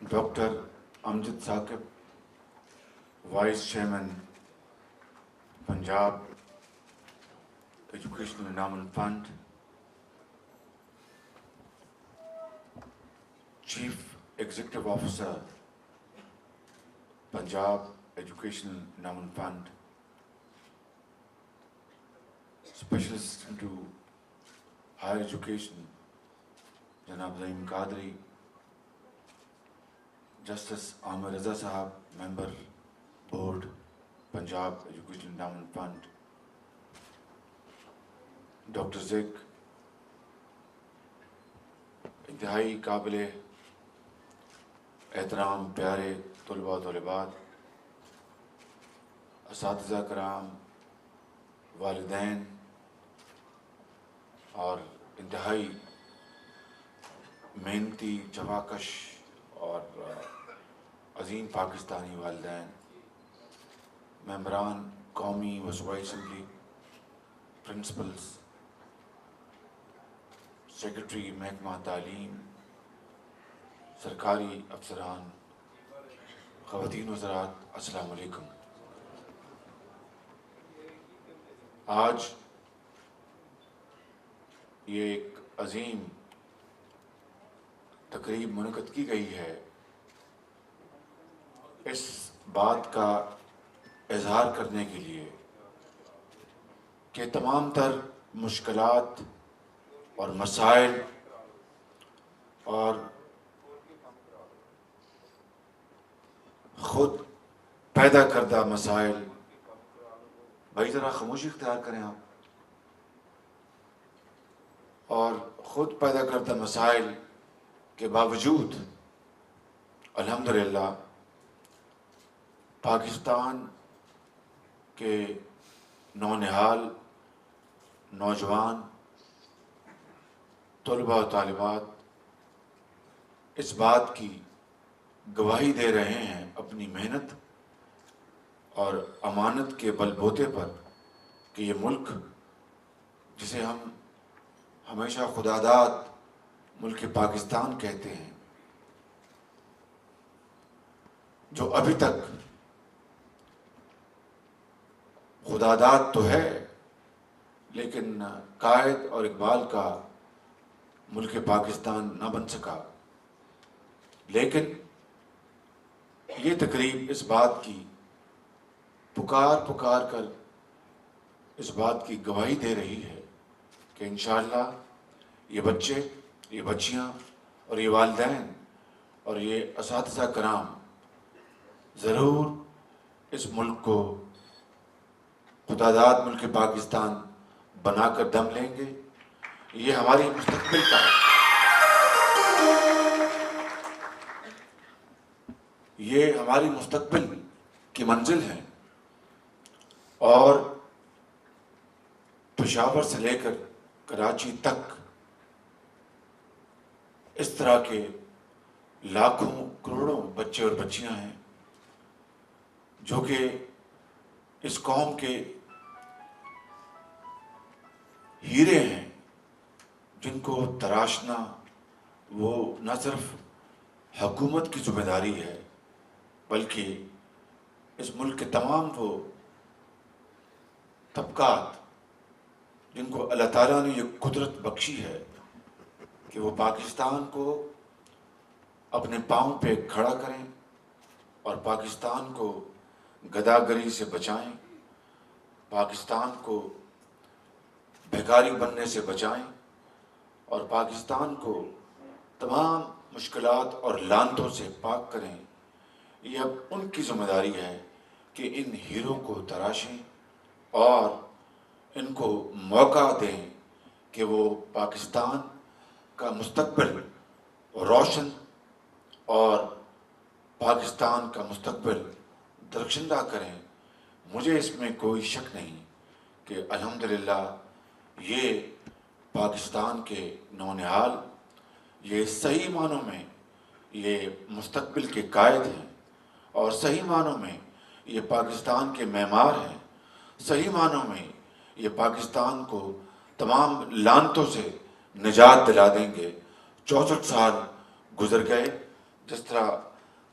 Doctor Amjad Saqib, vice chairman Punjab educational endowment fund, chief executive officer Punjab educational endowment fund, special assistant to higher education جناب Rahim Qadri, justice Amir Raza sahib, member board Punjab education endowment fund, doctor زک، انتہائی قابل احترام پیارے طلباء و طالبات، اساتذہ کرام، والدین اور انتہائی محنتی، جفاکش اور عظیم پاکستانی والدین، ممبران قومی و صوبائی اسمبلی، پرنسپلز، سیکرٹری محکمہ تعلیم، سرکاری افسران، خواتین و حضرات، السلام علیکم۔ آج یہ ایک عظیم تقریب منعقد کی گئی ہے اس بات کا اظہار کرنے کے لیے کہ تمام تر مشکلات اور مسائل اور خود پیدا کردہ مسائل، بھائی ذرا خاموشی اختیار کریں آپ، اور خود پیدا کردہ مسائل کے باوجود الحمدللہ پاکستان کے نونہال نوجوان طلباء و طالبات اس بات کی گواہی دے رہے ہیں اپنی محنت اور امانت کے بل بوتے پر کہ یہ ملک جسے ہم ہمیشہ خداداد ملک پاکستان کہتے ہیں، جو ابھی تک خداداد تو ہے لیکن قائد اور اقبال کا ملک پاکستان نہ بن سکا، لیکن یہ تقریب اس بات کی پکار کر اس بات کی گواہی دے رہی ہے کہ انشاءاللہ یہ بچے، یہ بچیاں اور یہ والدین اور یہ اساتذہ کرام ضرور اس ملک کو خداداد ملک پاکستان بنا کر دم لیں گے۔ یہ ہماری مستقبل کا ہے، یہ ہماری مستقبل کی منزل ہے، اور پشاور سے لے کر کراچی تک اس طرح کے لاکھوں کروڑوں بچے اور بچیاں ہیں جو کہ اس قوم کے ہیرے ہیں، جن کو تراشنا وہ نہ صرف حکومت کی ذمہ داری ہے بلکہ اس ملک کے تمام وہ طبقات جن کو اللہ تعالیٰ نے یہ قدرت بخشی ہے کہ وہ پاکستان کو اپنے پاؤں پہ کھڑا کریں اور پاکستان کو گداگری سے بچائیں، پاکستان کو بھیکاری بننے سے بچائیں، اور پاکستان کو تمام مشکلات اور لعنتوں سے پاک کریں۔ یہ اب ان کی ذمہ داری ہے کہ ان ہیروں کو تراشیں اور ان کو موقع دیں کہ وہ پاکستان کا مستقبل روشن اور پاکستان کا مستقبل درخشندہ کریں۔ مجھے اس میں کوئی شک نہیں کہ الحمدللہ یہ پاکستان کے نونہال، یہ صحیح معنوں میں یہ مستقبل کے قائد ہیں، اور صحیح معنوں میں یہ پاکستان کے معمار ہیں، صحیح معنوں میں یہ پاکستان کو تمام لعنتوں سے نجات دلا دیں گے۔ 64 سال گزر گئے، جس طرح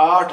8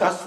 10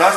10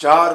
4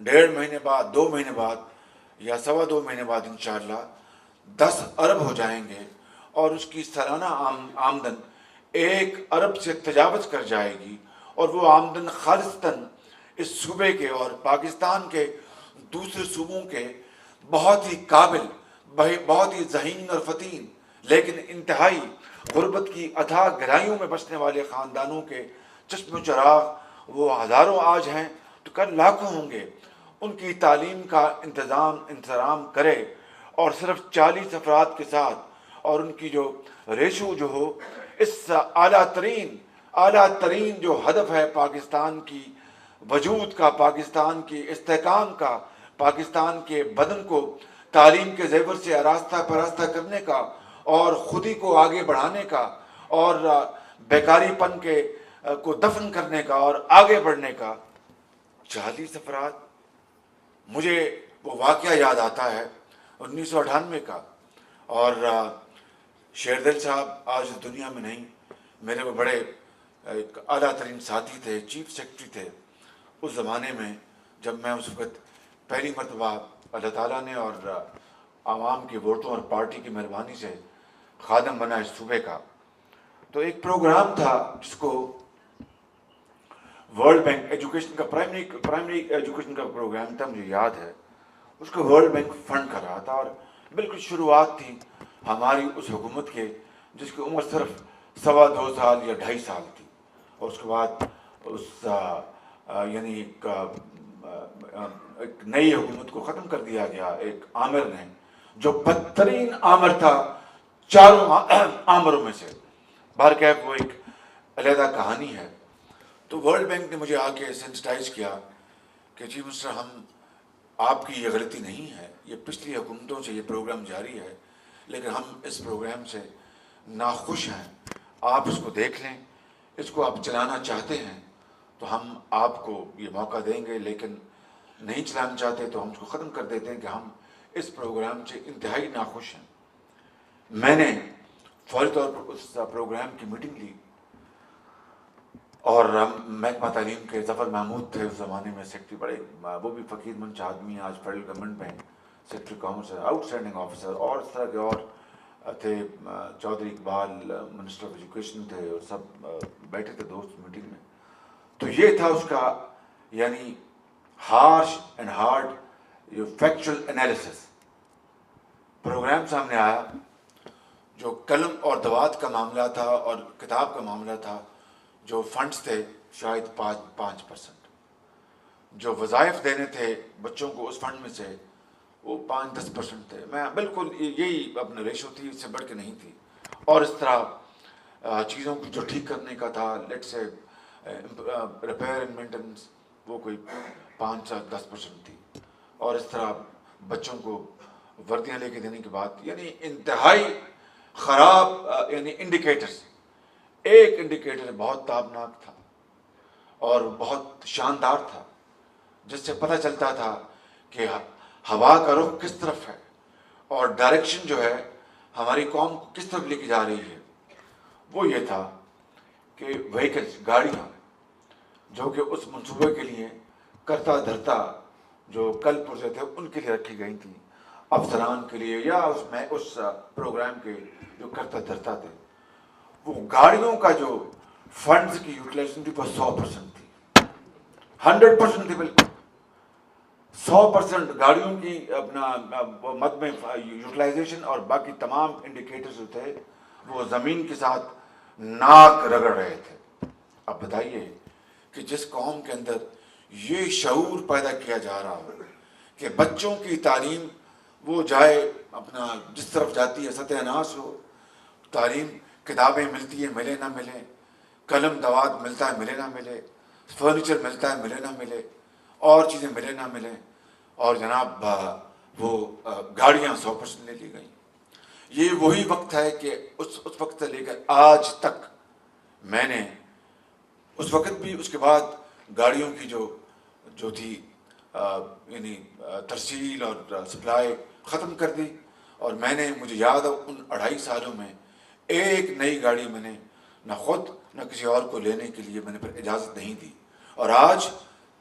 1.5 مہینے بعد، 2 مہینے بعد یا 2.25 مہینے بعد انشاءاللہ 10 ارب ہو جائیں گے، اور اس کی سالانہ آمدن 1 ارب سے تجاوز کر جائے گی، اور وہ آمدن خالصتاً اس صوبے کے اور پاکستان کے دوسرے صوبوں کے بہت ہی قابل، بہت ہی ذہین اور فتین لیکن انتہائی غربت کی اتھاہ گہرائیوں میں بسنے والے خاندانوں کے چشم و چراغ وہ ہزاروں آج ہیں تو کل لاکھوں ہوں گے، ان کی تعلیم کا انتظام کرے، اور صرف 40 افراد کے ساتھ، اور ان کی جو ریشو جو ہو، اس اعلیٰ ترین جو ہدف ہے پاکستان کی وجود کا، پاکستان کی استحکام کا، پاکستان کے بدن کو تعلیم کے زیور سے آراستہ پراستہ کرنے کا، اور خودی کو آگے بڑھانے کا، اور بیکاری پن کو دفن کرنے کا اور آگے بڑھنے کا۔ 40 افراد! مجھے وہ واقعہ یاد آتا ہے 1998 کا، اور شیردل صاحب آج دنیا میں نہیں، میرے وہ بڑے ایک اعلیٰ ترین ساتھی تھے، چیف سیکرٹری تھے اس زمانے میں، جب میں اس وقت پہلی مرتبہ اللہ تعالیٰ نے اور عوام کی ووٹوں اور پارٹی کی مہربانی سے خادم بنا اس صوبے کا۔ تو ایک پروگرام تھا جس کو ورلڈ بینک ایجوکیشن کا پرائمری ایجوکیشن کا پروگرام تھا، مجھے یاد ہے، اس کو ورلڈ بینک فنڈ کر رہا تھا، اور بالکل شروعات تھی ہماری اس حکومت کے جس کی عمر صرف 2.25 سال یا 2.5 سال تھی، اور اس کے بعد اس یعنی ایک نئی حکومت کو ختم کر دیا گیا ایک آمر نے، جو بدترین آمر تھا چاروں آمروں میں سے۔ بہرکیف وہ ایک علیحدہ کہانی ہے۔ تو ورلڈ بینک نے مجھے آ کے سینسٹائز کیا کہ چیف منسٹر، ہم آپ کی یہ غلطی نہیں ہے، یہ پچھلی حکومتوں سے یہ پروگرام جاری ہے، لیکن ہم اس پروگرام سے ناخوش ہیں، آپ اس کو دیکھ لیں، اس کو آپ چلانا چاہتے ہیں تو ہم آپ کو یہ موقع دیں گے، لیکن نہیں چلانا چاہتے تو ہم اس کو ختم کر دیتے ہیں کہ ہم اس پروگرام سے انتہائی ناخوش ہیں۔ میں نے فوری طور پر اس پروگرام کی میٹنگ لی، اور محکمہ تعلیم کے ظفر محمود تھے اس زمانے میں سیکرٹری، بڑے وہ بھی فقیر منش آدمی ہیں، آج فیڈرل گورنمنٹ میں سیکرٹری کامرس ہے، آؤٹ اسٹینڈنگ آفیسر، اور اس طرح کے اور تھے، Chaudhry Iqbal minister of education تھے، اور سب بیٹھے تھے دوست میٹنگ میں۔ تو یہ تھا اس کا یعنی harsh and hard factual analysis program سامنے آیا، جو قلم اور دوات کا معاملہ تھا اور کتاب کا معاملہ تھا، جو فنڈز تھے شاید 5%، جو وظائف دینے تھے بچوں کو اس فنڈ میں سے وہ 5-10% تھے۔ میں بالکل یہی اپنے ریشو تھی، اس سے بڑھ کے نہیں تھی، اور اس طرح چیزوں کو جو ٹھیک کرنے کا تھا، لیٹ سے ریپیئر اینڈ مینٹیننس، وہ کوئی 5-10% تھی، اور اس طرح بچوں کو وردیاں لے کے دینے کے بعد، یعنی انتہائی خراب یعنی انڈیکیٹرز۔ ایک انڈیکیٹر بہت تابناک تھا اور بہت شاندار تھا، جس سے پتہ چلتا تھا کہ ہوا کا رخ کس طرف ہے اور ڈائریکشن جو ہے ہماری قوم کو کس طرف لے کے جا رہی ہے۔ وہ یہ تھا کہ وہیکلز، گاڑیاں جو کہ اس منصوبے کے لیے کرتا دھرتا جو کل پرزے تھے ان کے لیے رکھی گئی تھیں، افسران کے لیے یا اس پروگرام کے جو کرتا دھرتا تھے، وہ گاڑیوں کا جو فنڈز کی یوٹیلائزیشن تھی وہ 100% تھی، 100% تھی، بالکل 100% گاڑیوں کی اپنا مد میں یوٹیلائزیشن، اور باقی تمام انڈیکیٹرز جو تھے وہ زمین کے ساتھ ناک رگڑ رہے تھے۔ اب بتائیے کہ جس قوم کے اندر یہ شعور پیدا کیا جا رہا ہو کہ بچوں کی تعلیم وہ جائے اپنا جس طرف جاتی ہے ستیہ ناش ہو، تعلیم کتابیں ملتی ہیں ملے نہ ملے، قلم دوات ملتا ہے ملے نہ ملے، فرنیچر ملتا ہے ملے نہ ملے، اور چیزیں ملے نہ ملیں، اور جناب وہ گاڑیاں 100% لے لی گئیں۔ یہ وہی وقت ہے کہ اس وقت سے لے کر آج تک میں نے اس وقت بھی، اس کے بعد گاڑیوں کی جو تھی یعنی ترسیل اور سپلائی ختم کر دی، اور میں نے، مجھے یاد ہے ان 2.5 سالوں میں ایک نئی گاڑی میں نے نہ خود نہ کسی اور کو لینے کے لیے میں نے پھر اجازت نہیں دی، اور آج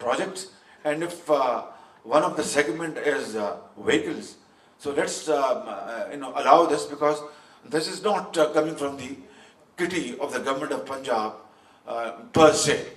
projects, and if one of the segment is vehicles, so let's allow this, because this is not coming from the kitty of the government of Punjab per se.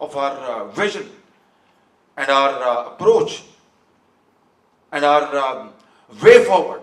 of our vision and our approach and our way forward,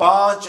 5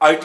IT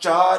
4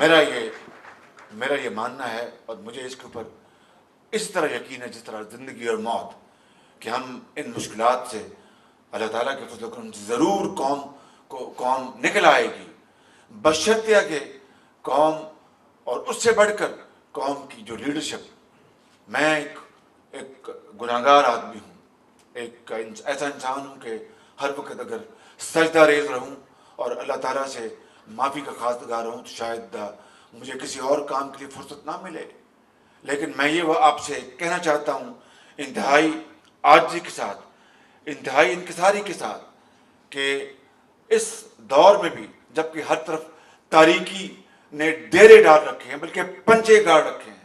میرا یہ ماننا ہے اور مجھے اس کے اوپر اس طرح یقین ہے جس طرح زندگی اور موت کہ ہم ان مشکلات سے اللہ تعالیٰ کے فضل و کرم سے ضرور قوم نکل آئے گی، بشرطیہ کہ قوم اور اس سے بڑھ کر قوم کی جو لیڈرشپ. میں ایک گناہگار آدمی ہوں، ایک ایسا انسان ہوں کہ ہر وقت اگر سجدہ ریز رہوں اور اللہ تعالیٰ سے معافی کا خواستگار ہوں تو شاید مجھے کسی اور کام کے لیے فرصت نہ ملے. لیکن میں یہ آپ سے کہنا چاہتا ہوں انتہائی عاجزی کے ساتھ، انتہائی انکساری کے ساتھ، کہ اس دور میں بھی جبکہ ہر طرف تاریکی نے ڈیرے ڈال رکھے ہیں، بلکہ پنجے گاڑ رکھے ہیں،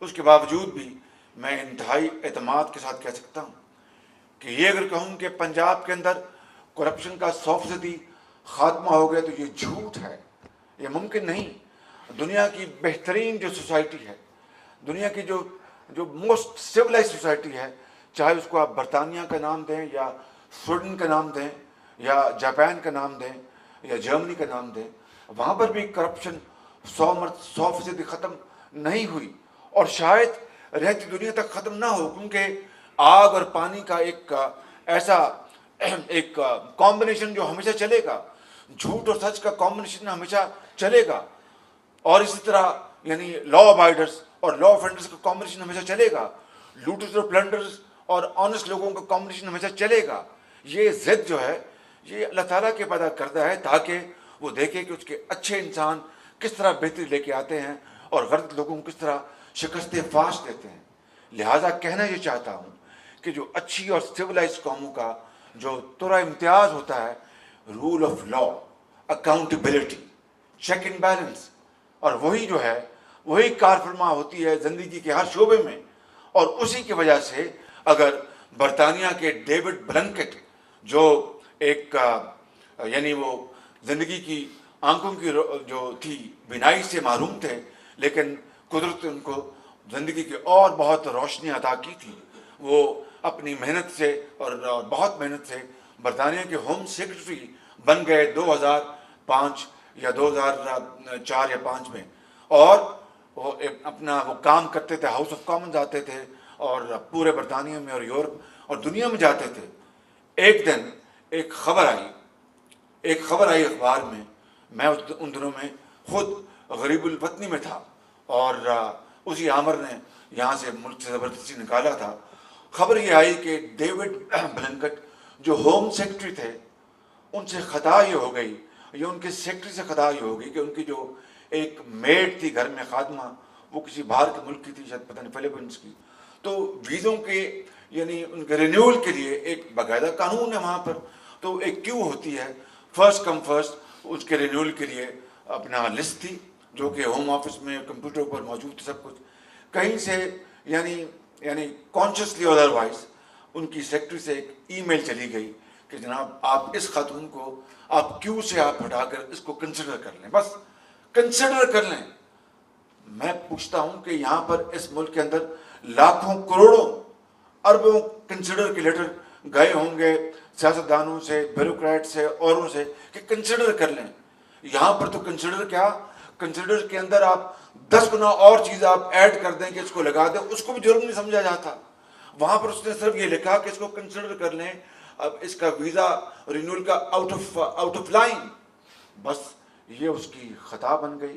اس کے باوجود بھی میں انتہائی اعتماد کے ساتھ کہہ سکتا ہوں کہ یہ اگر کہوں کہ پنجاب کے اندر کرپشن کا 100% خاتمہ ہو گیا تو یہ جھوٹ ہے، یہ ممکن نہیں. دنیا کی بہترین جو سوسائٹی ہے، دنیا کی جو موسٹ سویلائز سوسائٹی ہے، چاہے اس کو آپ برطانیہ کا نام دیں یا سویڈن کا نام دیں یا جاپان کا نام دیں یا جرمنی کا نام دیں، وہاں پر بھی کرپشن 100% ختم نہیں ہوئی اور شاید رہتی دنیا تک ختم نہ ہو، کیونکہ آگ اور پانی کا ایک ایسا ایک کمبینیشن جو ہمیشہ چلے گا، جھوٹ اور سچ کا کمبینیشن ہمیشہ چلے گا، اور اسی طرح یعنی لا ابائڈرز اور لا افینڈرز کا کمبینیشن ہمیشہ چلے گا، لوٹرز اور پلنڈرز اور آنےسٹ لوگوں کا کمبینیشن ہمیشہ چلے گا. یہ ضد جو ہے یہ اللہ تعالیٰ کے پیدا کرتا ہے تاکہ وہ دیکھے کہ اس کے اچھے انسان کس طرح بہتری لے کے آتے ہیں اور غلط لوگوں کو کس طرح شکست فاش دیتے ہیں. لہٰذا کہنا یہ چاہتا ہوں کہ جو اچھی اور سویلائز قوموں کا جو تھوڑا امتیاز ہوتا ہے، rule of law, accountability, check and balance, اور وہی جو ہے وہی کار فرما ہوتی ہے زندگی کے ہر شعبے میں. اور اسی کی وجہ سے اگر برطانیہ کے ڈیوڈ بلنکٹ جو ایک یعنی وہ زندگی کی آنکھوں کی جو تھی بینائی سے محروم تھے، لیکن قدرت نے ان کو زندگی کی اور بہت روشنی عطا کی تھی، وہ اپنی محنت سے اور بہت محنت سے برطانیہ کے ہوم سیکرٹری بن گئے 2005 یا 2004 یا 2005 میں، اور وہ وہ کام کرتے تھے، ہاؤس آف کامنز آتے تھے اور پورے برطانیہ میں اور یورپ اور دنیا میں جاتے تھے. ایک دن ایک خبر آئی اخبار میں ان دنوں میں خود غریب الوطنی میں تھا اور اسی آمر نے یہاں سے ملک سے زبردستی نکالا تھا. خبر یہ آئی کہ ڈیوڈ بلنکٹ جو ہوم سیکرٹری تھے، ان سے خطا یہ ہو گئی، یا ان کے سیکرٹری سے خطا یہ ہو گئی کہ ان کی جو ایک میڈ تھی گھر میں خادمہ، وہ کسی باہر کے ملک کی تھی، شاید پتہ نہیں فلپائنس کی. تو ویزوں کے یعنی ان کے رینیول کے لیے ایک باقاعدہ قانون ہے وہاں پر، تو ایک کیو ہوتی ہے، فرسٹ کم فرسٹ. اس کے رینیول کے لیے اپنا لسٹ تھی جو کہ ہوم آفس میں کمپیوٹر پر موجود تھی سب کچھ. کہیں سے یعنی کانشیسلی اور ادروائز ان کی سیکرٹری سے ایک ای میل چلی گئی کہ جناب آپ اس خاتون کو آپ کیو سے آپ ہٹا کر اس کو کنسیڈر کر لیں، بس کنسیڈر کر لیں. میں پوچھتا ہوں کہ یہاں پر اس ملک کے اندر لاکھوں کروڑوں اربوں کنسیڈر کے لیٹر گئے ہوں گے سیاستدانوں سے، بیوروکریٹ سے، اوروں سے کہ کنسیڈر کر لیں. یہاں پر تو کنسیڈر کیا، کنسیڈر کے اندر آپ 10 گنا اور چیز آپ ایڈ کر دیں کہ اس کو لگا دیں، اس کو بھی جرم نہیں سمجھا جاتا. وہاں پر اس نے صرف یہ لکھا کہ اس کو کنسیڈر کر لیں، اب اس کا ویزا رینیول کا آؤٹ آف لائن. بس یہ اس کی خطا بن گئی.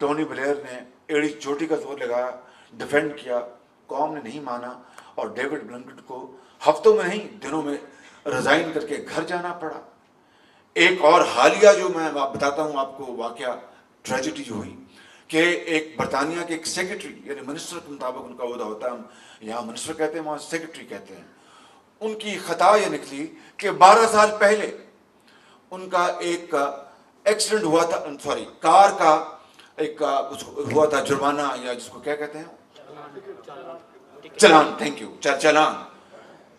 ٹونی بلیئر نے ایڑی چوٹی کا زور لگایا، ڈیفینڈ کیا، قوم نے نہیں مانا اور ڈیوڈ بلنکٹ کو ہفتوں میں نہیں دنوں میں ریزائن کر کے گھر جانا پڑا. ایک اور حالیہ جو میں بتاتا ہوں آپ کو واقعہ، ٹریجڈی جو ہوئی کہ ایک برطانیہ کے ایک سیکرٹری، یعنی منسٹر کے مطابق ان کا عہدہ ہوتا ہے، ہم یہاں منسٹر کہتے ہیں وہاں سیکرٹری کہتے ہیں. ان کی خطا یہ نکلی کہ 12 سال پہلے ان کا ایک ایکسیڈنٹ ہوا تھا، کار کا ایک ہوا تھا جرمانہ، یا جس کو کیا کہتے ہیں چلان، تھینک یو،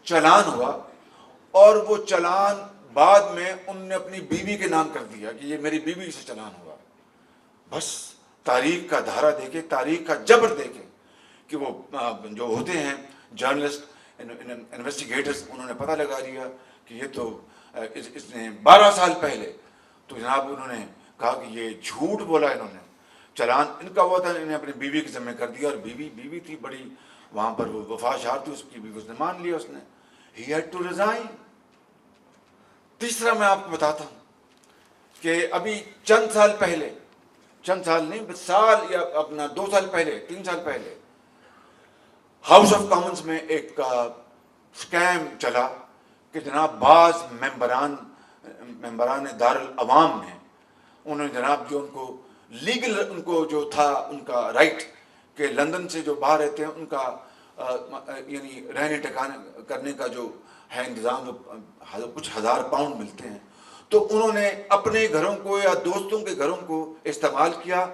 چلان ہوا. اور وہ چلان بعد میں ان نے اپنی بیوی کے نام کر دیا کہ یہ میری بیوی سے چلان ہوا. بس تاریخ کا دھارا دیکھے، تاریخ کا جبر دیکھے کہ وہ جو ہوتے ہیں جرنلسٹ، انویسٹیگیٹرز، انہوں نے پتہ لگا لیا کہ یہ تو اس نے 12 سال پہلے، تو جناب انہوں نے کہا کہ یہ جھوٹ بولا انہوں نے. چلان ان کا ہوا تھا، انہیں اپنی بیوی کے ذمہ کر دیا، اور بیوی تھی بڑی وہاں پر وہ وفاشار تھی اس کی بیوی، اس نے مان لیا، اس نے he had to resign۔ تیسرا میں آپ کو بتاتا ہوں کہ ابھی چند سال نہیں، بس سال یا اپنا 2 سال پہلے 3 سال پہلے ہاؤس آف کامنز میں ایک سکیم چلا کہ جناب بعض ممبران دارالعوام نے، انہوں نے جناب جو ان کو لیگل ان کو جو تھا ان کا رائٹ کہ لندن سے جو باہر رہتے ہیں ان کا یعنی رہنے ٹھکانے کرنے کا جو ہے انتظام، کچھ ہزار پاؤنڈ ملتے ہیں، تو انہوں نے اپنے گھروں کو یا دوستوں کے گھروں کو استعمال کیا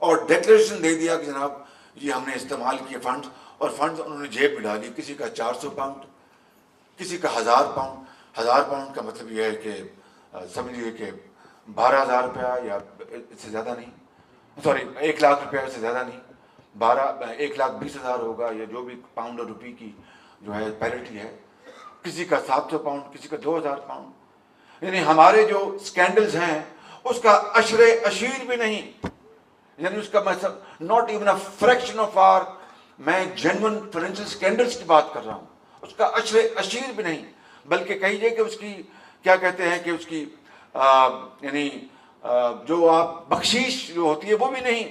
اور ڈیکلیریشن دے دیا کہ جناب یہ ہم نے استعمال کیے فنڈز، اور فنڈز انہوں نے جیب میں ڈالی، کسی کا 400 پاؤنڈ، کسی کا 1000 پاؤنڈ۔ 1000 پاؤنڈ کا مطلب یہ ہے کہ سمجھیے کہ 12,000 روپیہ یا اس سے زیادہ نہیں، سوری 1 لاکھ روپیہ سے زیادہ نہیں، 1,20,000 ہوگا، یا جو بھی پاؤنڈ اور روپی کی جو ہے پیرٹی ہے، کسی کا 700 پاؤنڈ، کسی کا 2,000 پاؤنڈ۔ یعنی ہمارے جو سکینڈلز ہیں اس کا عشر عشیر بھی نہیں، یعنی اس کا مطلب not even a fraction of are, میں جینون فائنینشیل سکینڈلز کی بات کر رہا ہوں، اس کا عشر عشیر بھی نہیں، بلکہ کہیے کہ اس کی کیا کہتے ہیں کہ اس کی یعنی جو آپ بخشیش جو ہوتی ہے وہ بھی نہیں۔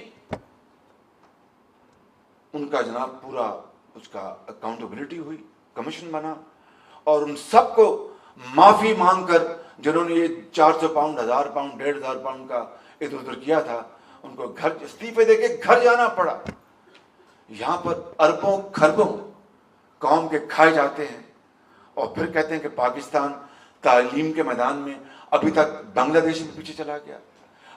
ان کا جناب پورا اس کا اکاؤنٹیبلٹی ہوئی، کمیشن بنا، اور ان سب کو معافی مانگ کر جنہوں نے یہ 400 پاؤنڈ، 1000 پاؤنڈ، 1,500 پاؤنڈ کا ادھر ادھر کیا تھا، ان کو گھر استعفے دے کے گھر جانا پڑا۔ یہاں پر اربوں خربوں قوم کے کھائے جاتے ہیں، اور پھر کہتے ہیں کہ پاکستان تعلیم کے میدان میں ابھی تک بنگلہ دیش میں پیچھے چلا گیا۔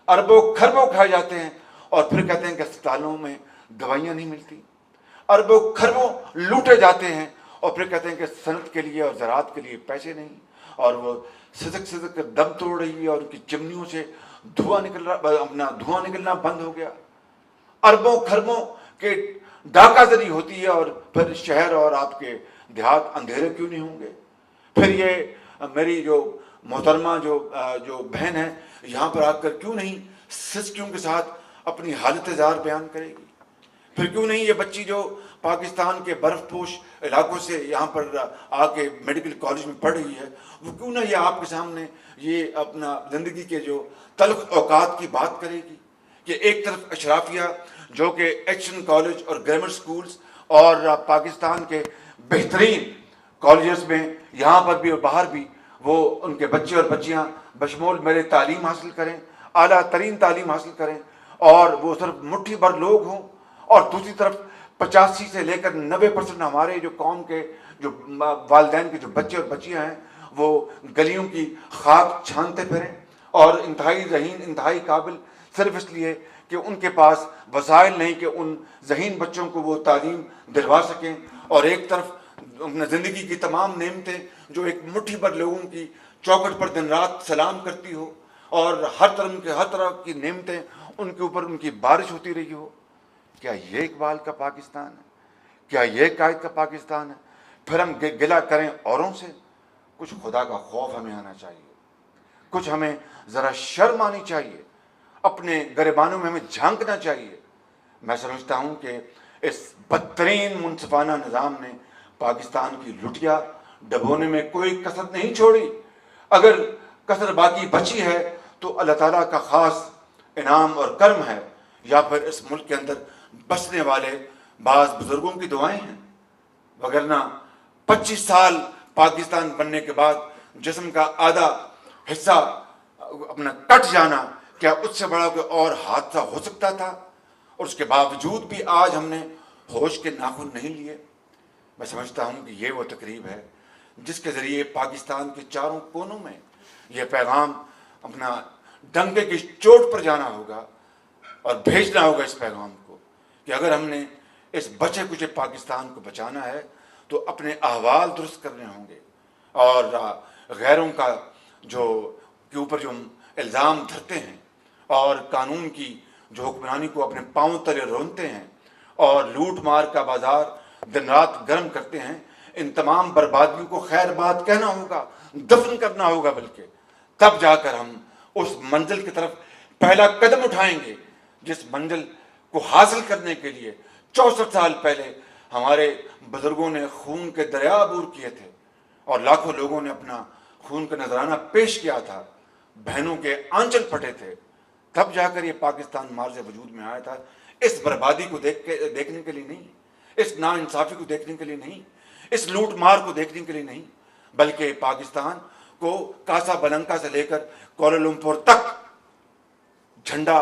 اربوں خربوں کھائے جاتے ہیں، اور پھر کہتے ہیں کہ اسپتالوں میں دوائیاں نہیں ملتی۔ اربوں خربوں لوٹے جاتے ہیں، اور پھر کہتے ہیں کہ صنعت کے لیے اور زراعت کے لیے پیسے نہیں، اور وہ سسک کر دم توڑ رہی ہے، اور ان کی چمنیوں سے دھواں نکلنا بند ہو گیا۔ اربوں خربوں کے ڈاکہ زدی ہوتی ہے، اور پھر شہر اور آپ کے دیہات اندھیرے کیوں نہیں ہوں گے؟ پھر یہ میری جو محترمہ جو بہن ہے یہاں پر آ کر کیوں نہیں سسکیوں کے ساتھ اپنی حالت زار بیان کرے گی؟ پھر کیوں نہیں یہ بچی جو پاکستان کے برف پوش علاقوں سے یہاں پر آ کے میڈیکل کالج میں پڑھ رہی ہے، وہ کیوں نہ یہ آپ کے سامنے یہ اپنا زندگی کے جو تلخ اوقات کی بات کرے گی؟ کہ ایک طرف اشرافیہ جو کہ ایکشن کالج اور گرامر سکولز اور پاکستان کے بہترین کالجز میں یہاں پر بھی اور باہر بھی وہ ان کے بچے اور بچیاں بشمول میرے تعلیم حاصل کریں، اعلیٰ ترین تعلیم حاصل کریں، اور وہ صرف مٹھی بھر لوگ ہوں، اور دوسری طرف 85 سے لے کر 90% ہمارے جو قوم کے جو والدین کے جو بچے اور بچیاں ہیں وہ گلیوں کی خاک چھانتے پھریں، اور انتہائی ذہین، انتہائی قابل، صرف اس لیے کہ ان کے پاس وسائل نہیں کہ ان ذہین بچوں کو وہ تعلیم دلوا سکیں، اور ایک طرف زندگی کی تمام نعمتیں جو ایک مٹھی بھر لوگوں کی چوکھٹ پر دن رات سلام کرتی ہو، اور ہر طرح کی نعمتیں ان کے اوپر ان کی بارش ہوتی رہی ہو۔ کیا یہ اقبال کا پاکستان ہے؟ کیا یہ قائد کا پاکستان ہے؟ پھر ہم گلہ کریں اوروں سے؟ کچھ خدا کا خوف ہمیں آنا چاہیے، کچھ ہمیں ذرا شرم آنی چاہیے، اپنے گریبانوں میں ہمیں جھانکنا چاہیے۔ میں سمجھتا ہوں کہ اس بدترین منصفانہ نظام نے پاکستان کی لٹیا ڈبونے میں کوئی کسر نہیں چھوڑی۔ اگر کسر باقی بچی ہے تو اللہ تعالیٰ کا خاص انعام اور کرم ہے، یا پھر اس ملک کے اندر بسنے والے بعض بزرگوں کی دعائیں ہیں، وگرنہ 25 سال پاکستان بننے کے بعد جسم کا آدھا حصہ اپنا کٹ جانا، کیا اس سے بڑا کوئی اور حادثہ ہو سکتا تھا؟ اور اس کے باوجود بھی آج ہم نے ہوش کے ناخن نہیں لیے۔ میں سمجھتا ہوں کہ یہ وہ تقریب ہے جس کے ذریعے پاکستان کے چاروں کونوں میں یہ پیغام اپنا ڈنکے کی چوٹ پر جانا ہوگا، اور بھیجنا ہوگا اس پیغام کو کہ اگر ہم نے اس بچے کچے پاکستان کو بچانا ہے تو اپنے احوال درست کرنے ہوں گے، اور غیروں کا کے اوپر جو الزام دھرتے ہیں، اور قانون کی جو حکمرانی کو اپنے پاؤں تلے رونتے ہیں، اور لوٹ مار کا بازار دن رات گرم کرتے ہیں، ان تمام بربادیوں کو خیر بات کہنا ہوگا، دفن کرنا ہوگا، بلکہ تب جا کر ہم اس منزل کی طرف پہلا قدم اٹھائیں گے جس منزل کو حاصل کرنے کے لیے 64 سال پہلے ہمارے بزرگوں نے خون کے دریا عبور کیے تھے اور لاکھوں لوگوں نے اپنا خون کا نذرانہ پیش کیا تھا، بہنوں کے آنچل پھٹے تھے، تب جا کر یہ پاکستان مارز وجود میں آیا تھا۔ اس بربادی کو دیکھنے کے لیے نہیں، اس ناانصافی کو دیکھنے کے لیے نہیں، اس لوٹ مار کو دیکھنے کے لیے نہیں، بلکہ پاکستان کو کاسا بلنکا سے لے کر کوالالمپور تک جھنڈا،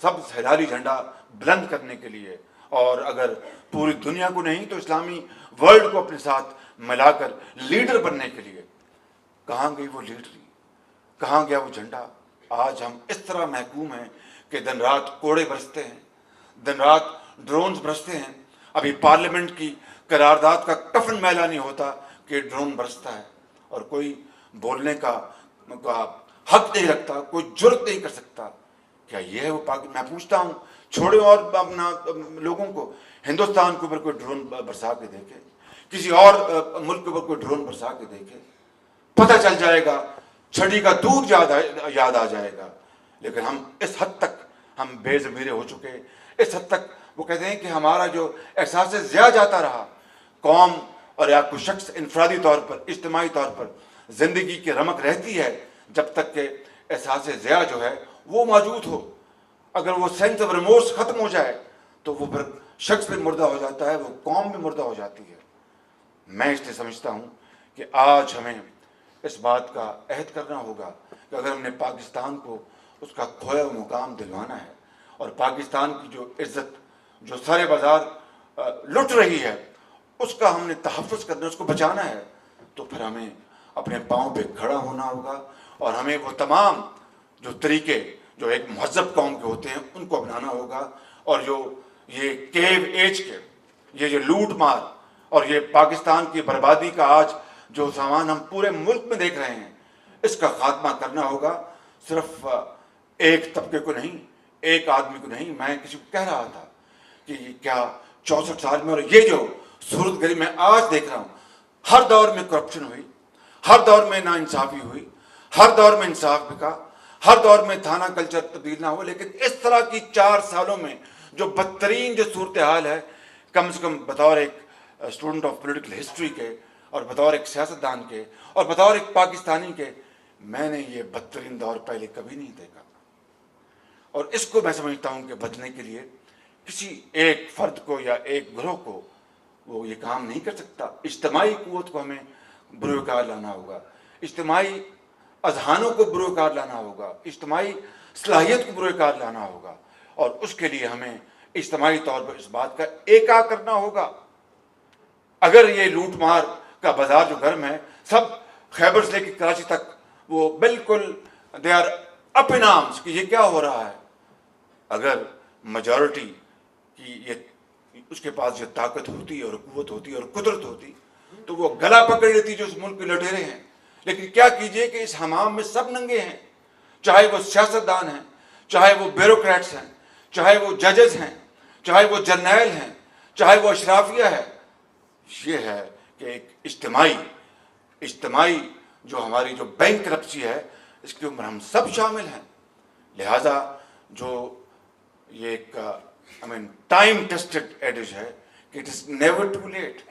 سبز ہلالی جھنڈا بلند کرنے کے لیے، اور اگر پوری دنیا کو نہیں تو اسلامی ورلڈ کو اپنے ساتھ ملا کر لیڈر بننے کے لیے۔ کہاں گئی وہ لیڈری، کہاں گیا وہ جھنڈا؟ آج ہم اس طرح محکوم ہیں کہ دن رات کوڑے برستے ہیں، دن رات ڈرونز برستے ہیں۔ ابھی پارلیمنٹ کی قرارداد کا کفن میلا نہیں ہوتا کہ ڈرون برستا ہے، اور کوئی بولنے کا حق نہیں رکھتا، کوئی جرت نہیں کر سکتا۔ کیا یہ ہے وہ میں پوچھتا ہوں، چھوڑے اور اپنا لوگوں کو، ہندوستان کے اوپر کوئی ڈرون برسا کے دیکھے، کسی اور ملک کے اوپر کوئی ڈرون برسا کے دیکھے، پتہ چل جائے گا، چھڑی کا دودھ یاد آ جائے گا۔ لیکن ہم اس حد تک ہم بے ضمیرے ہو چکے، اس حد تک وہ کہتے ہیں کہ ہمارا جو احساس ضیاء جاتا رہا، قوم اور یا کوئی شخص انفرادی طور پر، اجتماعی طور پر زندگی کی رمق رہتی ہے جب تک کہ احساس ضیاء جو ہے وہ موجود ہو۔ اگر وہ سینس آف ریمورس ختم ہو جائے تو وہ پھر شخص بھی مردہ ہو جاتا ہے، وہ قوم بھی مردہ ہو جاتی ہے۔ میں اس لیے سمجھتا ہوں کہ آج ہمیں اس بات کا عہد کرنا ہوگا کہ اگر ہم نے پاکستان کو اس کا کھویا ہوا مقام دلوانا ہے، اور پاکستان کی جو عزت جو سارے بازار لٹ رہی ہے اس کا ہم نے تحفظ کرنا، اس کو بچانا ہے، تو پھر ہمیں اپنے پاؤں پہ کھڑا ہونا ہوگا، اور ہمیں وہ تمام جو طریقے جو ایک مہذب قوم کے ہوتے ہیں ان کو اپنانا ہوگا، اور جو یہ کیو ایج کے یہ جو لوٹ مار اور یہ پاکستان کی بربادی کا آج جو سامان ہم پورے ملک میں دیکھ رہے ہیں، اس کا خاتمہ کرنا ہوگا۔ صرف ایک طبقے کو نہیں، ایک آدمی کو نہیں۔ میں کسی کو کہہ رہا تھا کہ کیا 64 سال میں، اور یہ جو صورت گری میں آج دیکھ رہا ہوں، ہر دور میں کرپشن ہوئی، ہر دور میں ناانصافی ہوئی، ہر دور میں انصاف بکا، ہر دور میں تھانہ کلچر تبدیل نہ ہو، لیکن اس طرح کی 4 سالوں میں جو بدترین جو صورتحال ہے، کم سے کم بطور ایک اسٹوڈنٹ آف پولیٹیکل ہسٹری کے، اور بطور ایک سیاستدان کے، اور بطور ایک پاکستانی کے، میں نے یہ بدترین دور پہلے کبھی نہیں دیکھا۔ اور اس کو میں سمجھتا ہوں کہ بچنے کے لیے کسی ایک فرد کو یا ایک گروہ کو وہ یہ کام نہیں کر سکتا۔ اجتماعی قوت کو ہمیں بروکار لانا ہوگا، اجتماعی اذہانوں کو بروکار لانا ہوگا، اجتماعی صلاحیت کو بروکار لانا ہوگا، اور اس کے لیے ہمیں اجتماعی طور پر اس بات کا ایکا کرنا ہوگا۔ اگر یہ لوٹ مار کا بازار جو گرم ہے، سب خیبر سے لے کے کراچی تک وہ بالکل they are up in arms کہ یہ کیا ہو رہا ہے، اگر میجورٹی کی یہ اس کے پاس جو طاقت ہوتی اور قوت ہوتی اور قدرت ہوتی تو وہ گلا پکڑ لیتی جو اس ملک کے لٹیرے ہیں۔ لیکن کیا کیجئے کہ اس حمام میں سب ننگے ہیں، چاہے وہ سیاستدان ہیں، چاہے وہ بیوروکریٹس ہیں، چاہے وہ ججز ہیں، چاہے وہ جرنیل ہیں، چاہے وہ اشرافیہ ہے۔ یہ ہے کہ ایک اجتماعی جو ہماری جو بینک کرپسی ہے اس کے اوپر ہم سب شامل ہیں۔ لہٰذا جو یہ ایک ٹائم ٹیسٹڈ ایڈج ہے کہ it is never too late.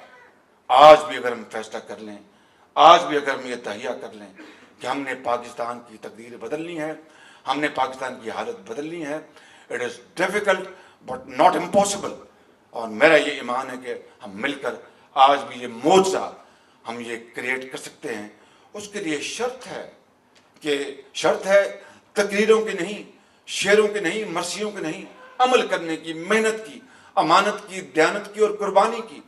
آج بھی اگر ہم فیصلہ کر لیں، آج بھی اگر ہم یہ تہیہ کر لیں کہ ہم نے پاکستان کی تقدیر بدلنی ہے، ہم نے پاکستان کی حالت بدلنی ہے، it is difficult but not impossible. اور میرا یہ ایمان ہے کہ ہم مل کر آج بھی یہ معجزہ ہم یہ کریٹ کر سکتے ہیں۔ اس کے لیے شرط ہے تقریروں کی نہیں، شعروں کی نہیں، مرثیوں کی نہیں، عمل کرنے کی، محنت کی، امانت کی، دیانت کی اور قربانی کی۔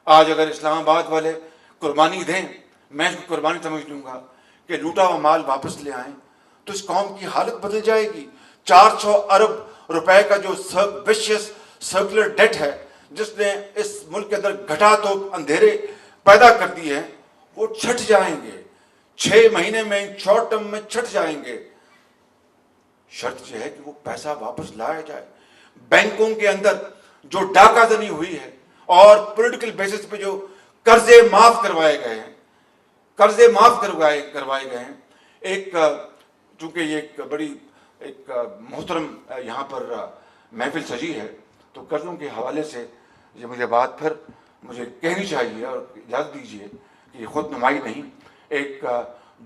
آج اگر اسلام آباد والے قربانی دیں، میں اس کو قربانی سمجھ لوں گا کہ لوٹا ہوا مال واپس لے آئیں، تو اس قوم کی حالت بدل جائے گی۔ 400 ارب روپے کا جو ویشیس سرکولر ڈیٹ ہے جس نے اس ملک کے اندر گھٹا تو اندھیرے پیدا کر دیے ہیں، وہ چھٹ جائیں گے 6 مہینے میں، شارٹ ٹرم میں چھٹ جائیں گے۔ شرط یہ ہے کہ وہ پیسہ واپس لایا جائے۔ بینکوں کے اندر جو ڈاکہ زنی ہوئی ہے اور پولیٹیکل بیسس پہ جو قرضے معاف کروائے گئے ہیں، ایک چونکہ یہ ایک بڑی ایک محترم یہاں پر محفل سجی ہے، تو قرضوں کے حوالے سے یہ مجھے بات پھر مجھے کہنی چاہیے، اور اجازت دیجیے کہ یہ خود نمائی نہیں، ایک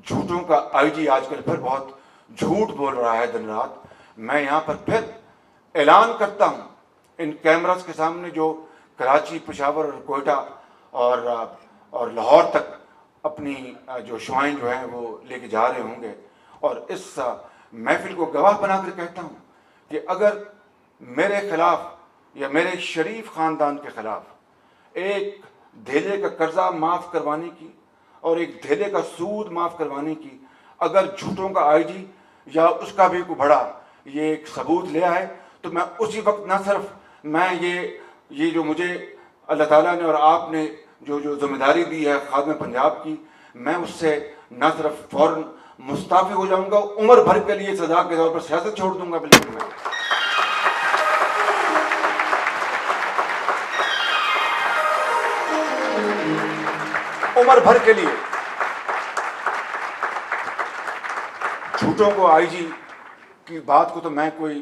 جھوٹوں کا آئی جی آج کل پھر بہت جھوٹ بول رہا ہے دن رات۔ میں یہاں پر پھر اعلان کرتا ہوں ان کیمراز کے سامنے، جو کراچی، پشاور اور کوئٹہ اور لاہور تک اپنی جو شعائیں جو ہیں وہ لے کے جا رہے ہوں گے، اور اس محفل کو گواہ بنا کر کہتا ہوں کہ اگر میرے خلاف یا میرے شریف خاندان کے خلاف ایک دھیلے کا قرضہ معاف کروانے کی اور ایک دھیلے کا سود معاف کروانے کی اگر جھوٹوں کا آئی جی یا اس کا بھی کوئی بڑا یہ ایک ثبوت لے آئے، تو میں اسی وقت نہ صرف میں یہ جو مجھے اللہ تعالیٰ نے اور آپ نے جو ذمہ داری دی ہے خادم پنجاب کی، میں اس سے نہ صرف فوراً مستعفی ہو جاؤں گا، عمر بھر کے لیے سزا کے طور پر سیاست چھوڑ دوں گا، بالکل میں عمر بھر کے لیے جھوٹوں کو آئی جی کی بات کو تو میں کوئی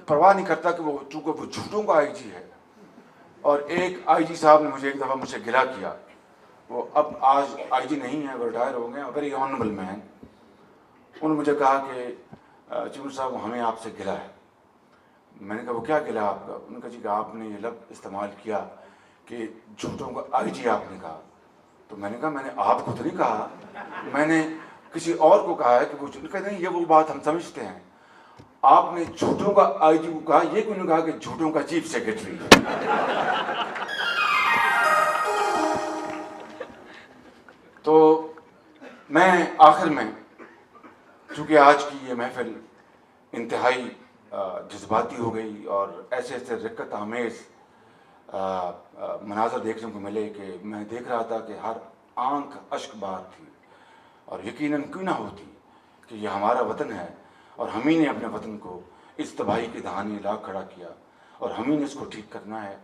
پرواہ نہیں کرتا کہ وہ چونکہ وہ جھوٹوں کا آئی جی ہے۔ اور ایک آئی جی صاحب نے مجھے ایک دفعہ مجھ سے گلہ کیا، وہ اب آج آئی جی نہیں ہے، وہ ریٹائر ہو گئے، ویری آنریبل مین۔ انہوں نے مجھے کہا کہ چمن صاحب ہمیں آپ سے گلہ ہے۔ میں نے کہا وہ کیا گلہ آپ کا؟ انہوں نے کہا جی کہ آپ نے یہ لفظ استعمال کیا کہ جھوٹوں کا آئی جی آپ نے کہا۔ تو میں نے کہا میں نے آپ کو تو نہیں کہا، میں نے کسی اور کو کہا ہے کہ وہ کہتے نہیں، یہ وہ بات ہم سمجھتے ہیں، آپ نے جھوٹوں کا آئی جی کو کہا، یہ کیوں نہیں کہا کہ جھوٹوں کا چیف سیکرٹری؟ تو میں آخر میں، چونکہ آج کی یہ محفل انتہائی جذباتی ہو گئی اور ایسے ایسے رکت آمیز مناظر دیکھنے کو ملے کہ میں دیکھ رہا تھا کہ ہر آنکھ اشک بار تھی، اور یقیناً کیوں نہ ہوتی کہ یہ ہمارا وطن ہے اور ہم ہی نے اپنے وطن کو اس تباہی کی دہانے لا کھڑا کیا اور ہم ہی نے اس کو ٹھیک کرنا ہے۔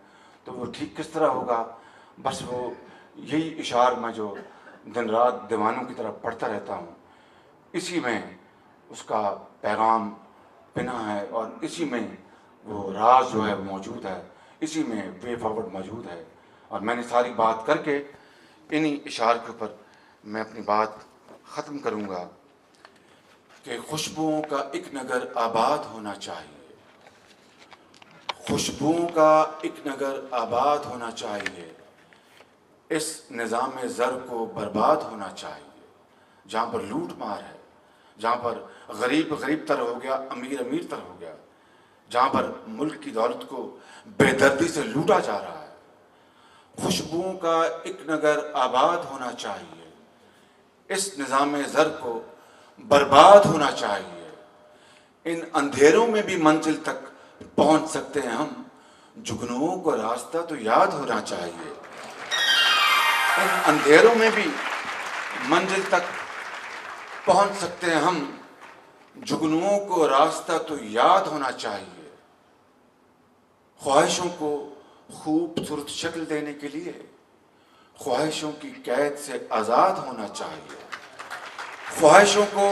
تو وہ ٹھیک کس طرح ہوگا؟ بس وہ یہی اشعار میں جو دن رات دیوانوں کی طرح پڑھتا رہتا ہوں، اسی میں اس کا پیغام پنہا ہے، اور اسی میں وہ راز جو ہے وہ موجود ہے، اسی میں وے فارورڈ موجود ہے۔ اور میں نے ساری بات کر کے انہی اشعار کے اوپر میں اپنی بات ختم کروں گا کہ خوشبوؤں کا ایک نگر آباد ہونا چاہیے، خوشبوؤں کا ایک نگر آباد ہونا چاہیے، اس نظام زر کو برباد ہونا چاہیے، جہاں پر لوٹ مار ہے، جہاں پر غریب غریب تر ہو گیا، امیر امیر تر ہو گیا، جہاں پر ملک کی دولت کو بے دردی سے لوٹا جا رہا ہے۔ خوشبوؤں کا ایک نگر آباد ہونا چاہیے، اس نظام زر کو برباد ہونا چاہیے، ان اندھیروں میں بھی منزل تک پہنچ سکتے ہیں ہم، جگنوؤں کو راستہ تو یاد ہونا چاہیے، ان اندھیروں میں بھی منزل تک پہنچ سکتے ہیں ہم، جگنوؤں کو راستہ تو یاد ہونا چاہیے، خواہشوں کو خوبصورت شکل دینے کے لیے خواہشوں کی قید سے آزاد ہونا چاہیے، خواہشوں کو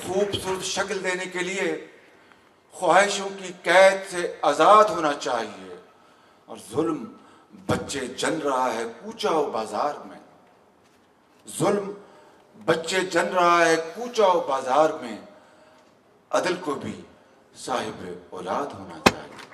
خوبصورت شکل دینے کے لیے خواہشوں کی قید سے آزاد ہونا چاہیے، اور ظلم بچے جن رہا ہے کوچہ و بازار میں، ظلم بچے جن رہا ہے کوچہ و بازار میں، عدل کو بھی صاحب اولاد ہونا چاہیے۔